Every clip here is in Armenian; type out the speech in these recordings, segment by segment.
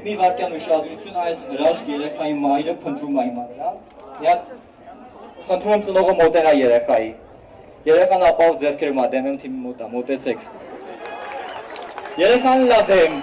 Մի վարկյան ուշադրություն այս հրաշք երեխայի մայրը փնտրում է հիմա նրան։ Խնդրում եմ ծնողը մոտենա երեխայի։ Երեխան ապահով ձեռքերը մա դեմեմ թիմի մոտա, մոտեցեք։ Երեխան լա դեմ։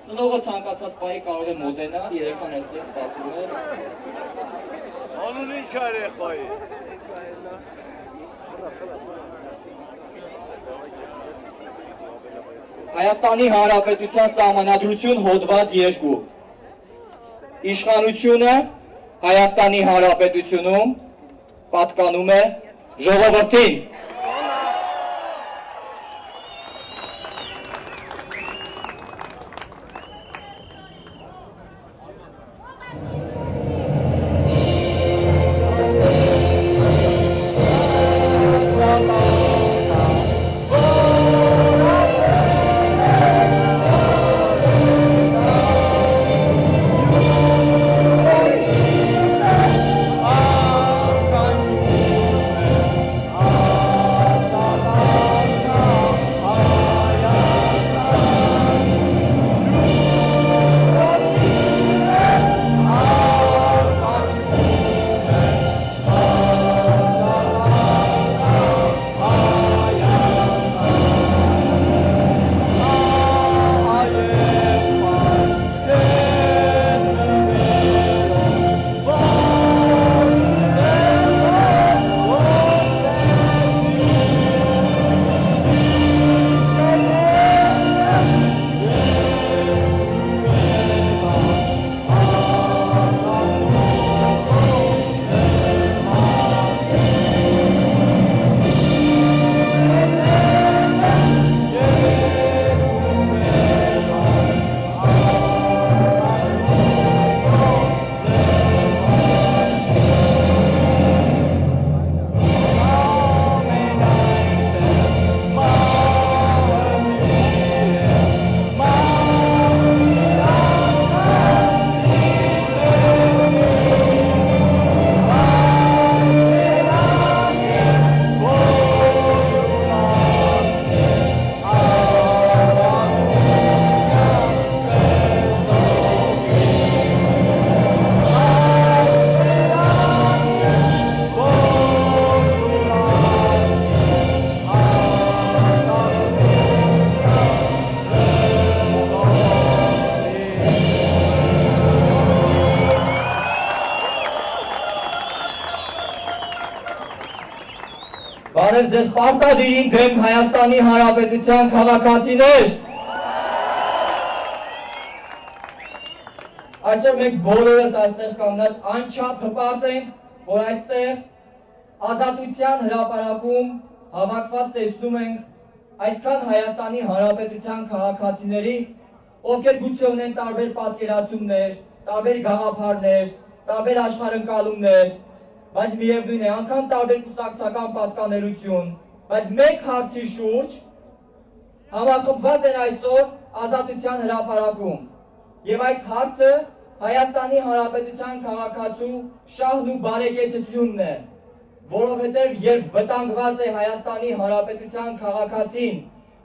Ծնողը ցանկացած պահի կարող է մոտենալ, երեխան այստեղ սպասում է։ Անուն ինչ երեխայի։ Հայաստանի Հանրապետության Սահմանադրություն հոդված 2 Իշխանությունը Հայաստանի Հանրապետությունում պատկանում է ժողովրդին։ Բարև ձեզ պարտադիրին դեմ Հայաստանի Հանրապետության քաղաքացիներ։ Այսօր մենք բոլորս այստեղ կանգնած անչափ հպարտ ենք որ այստեղ ազատության հրապարակում հավաքված տեսնում ենք այսքան Հայաստանի Հանրապետության քաղաքացիների, ովքեր գուցե ունեն տարբեր պատկերացումներ, տարբեր գաղափարներ, տարբեր աշխարհընկալումներ, բայց միևնույն է, անգամ տարբեր կուսակցական պատկանելություն, բայց մեկ հարցի շուրջ համախմբված են այսօր ազատության հրապարակում։ Եվ այդ հարցը Հայաստանի Հանրապետության քաղաքացու շահն ու բարեկեցությունն է, որովհետև երբ վտանգված է Հայաստանի Հանրապետության քաղաքացին,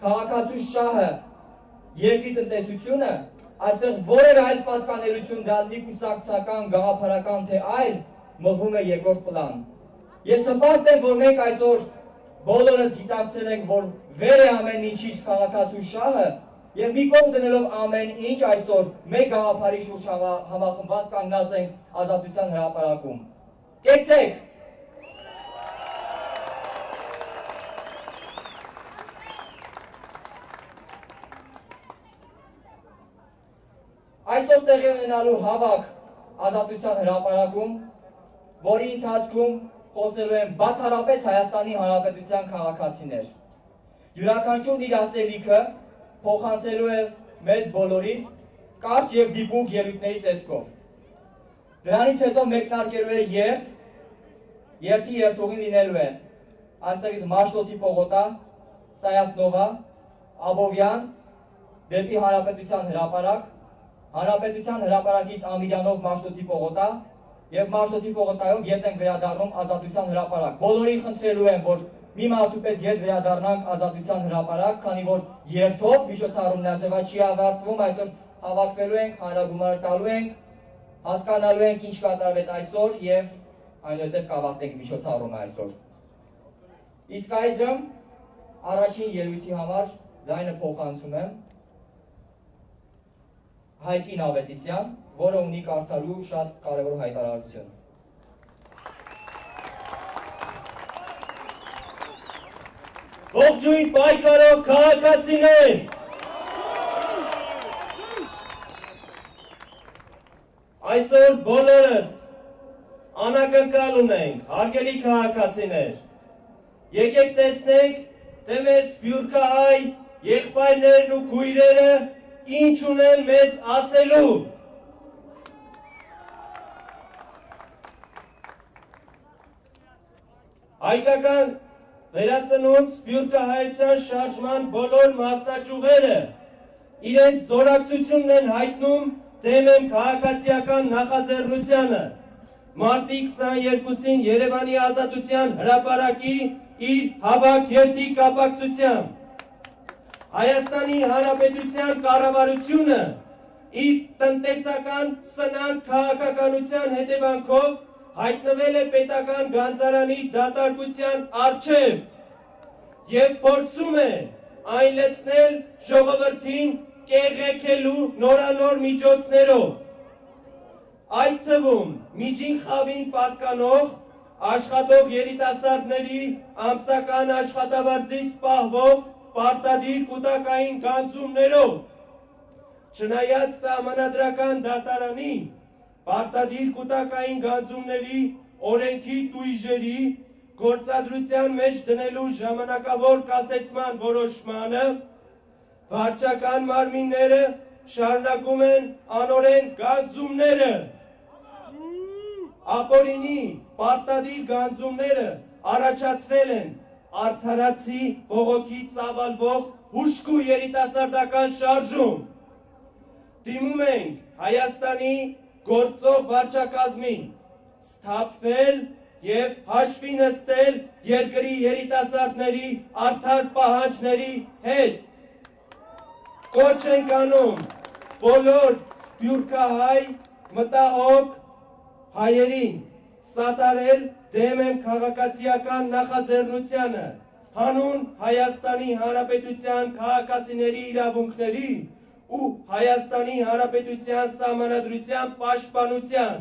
քաղաքացու շահը, երկրի տնտեսությունը, այստեղ որևէ այլ պատկանելություն դառնի կուսակցական, գաղափարական թե այլ, մղվում է երկրորդ պլան։ Ես հպարտ եմ, որ մենք այսօր բոլորս գիտակցել ենք, որ վեր է ամեն ինչից քաղաքացու շահը, եւ մի կողմ դնելով ամեն ինչ այսօր մեկ գաղափարի շուրջ համախմբված կանգնած ենք ազատության հրապարակում։ Կեցեք! Այսօր տեղի ունենալու հավաք ազատության հրապարակում, որի ընթացքում խոսելու են բացառապես Հայաստանի Հանրապետության քաղաքացիներ։ Յուրաքանչյուրն իր ասելիքը փոխանցելու է մեզ բոլորիս կարճ եւ դիպուկ ելույթների տեսքով։ Դրանից հետո մեկնարկելու է երթի երթուղին լինելու է այստեղից Մաշտոցի պողոտա, Սայաթնովա, Աբովյան, դեպի Հանրապետության հրապարակ, Հանրապետության հրապարակից Ամիրյանով Մաշտոցի պողոտա եւ Մաշտոցի պողոտայով ետ ենք վերադառնում ազատության հրապարակ։ Բոլորին խնդրելու եմ, որ մի մարդու պես ետ վերադառնանք ազատության հրապարակ, քանի որ երթով միջոցառումն այսօրվա չի ավարտվում, այսօր հավաքվելու ենք, հանրագումար տալու ենք, հասկանալու ենք ինչ կատարվեց այսօր եւ այնուհետեւ կավարտենք միջոցառումը այսօր։ Իսկ այժմ առաջին ելույթի համար ձայնը փոխանցում եմ Հայկին Ավետիսյան, որը ունի կարդալու շատ կարևոր հայտարարություն։ Ողջույն պայքարող քաղաքացիներ։ Այսօր բոլորս անակնկալ ունենք, հարգելի քաղաքացիներ։ Եկեք տեսնենք, թե մեր սփյուռքահայ եղբայրներն ու քույրերը ինչ ունեն մեզ ասելու։ Հայկական վերածնունդ սփյուռքահայության շարժման բոլոր մասնաճյուղերը իրենց զորակցությունն են հայտնում դեմ են քաղաքացիական նախաձեռնությանը։ Մարտի 22-ին Երևանի ազատության հրապարակի իր հավաք երթի կապակցությամբ Հայաստանի Հանրապետության կառավարությունը իր տնտեսական սնանկ քաղաքականության հետևանքով հայտնվել է պետական գանձարանի դատարկության առջև եւ փորձում է այն լցնել ժողովրդին կեղեքելու նորանոր միջոցներով։ Այդ թվում միջին խավին պատկանող աշխատող երիտասարդների ամսական աշխատավարձից պահվող պարտադիր կուտակային գանձումներով, չնայած սահմանադրական դատարանի պարտադիր կուտակային գանձումների օրենքի տույժերի գործադրության մեջ դնելու ժամանակավոր կասեցման որոշմանը, վարչական մարմինները շարունակում են անօրեն գանձումները։ Ապօրինի պարտադիր գանձումները առաջացրել են արդարացի բողոքի ծավալվող հուժկու երիտասարդական շարժում։ Դիմում ենք Հայաստանի գործող վարչակազմին սթափվել եւ հաշվի նստել երկրի երիտասարդների արդար պահանջների հետ։ Կոչ ենք անում բոլոր սփյուռքահայ մտահոգ հայերին սատարել դեմ են քաղաքացիական նախաձեռնությանը, հանուն Հայաստանի Հանրապետության քաղաքացիների իրավունքների ու Հայաստանի Հանրապետության սահմանադրության պաշտպանության,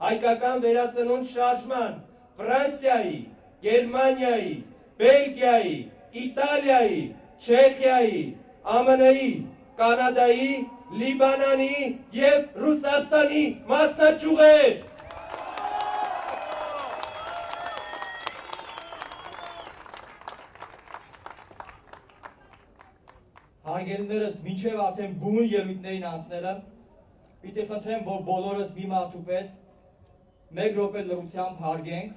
հայկական վերածնունդ շարժման, Ֆրանսիայի, Գերմանիայի, Բելգիայի, Իտալիայի, Չեխիայի, ԱՄՆ-ի, Կանադայի, Լիբանանի և Ռուսաստանի մասնաճյուղեր։ Հարգելիներս, մինչև արդեն բուն ելույթներին անցնելը, պիտի խնդրեմ, որ բոլորս մի մարդու պես մեկ րոպե լռությամբ հարգենք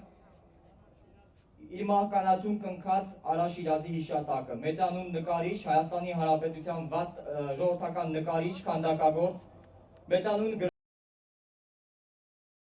իր մահկանացուն կնքած Արաշ Շիրազի հիշատակը, մեծանուն նկարիչ, Հայաստանի Հանրապետության վաստ ժողովրդական նկարիչ, քանդակագործ, մեծանուն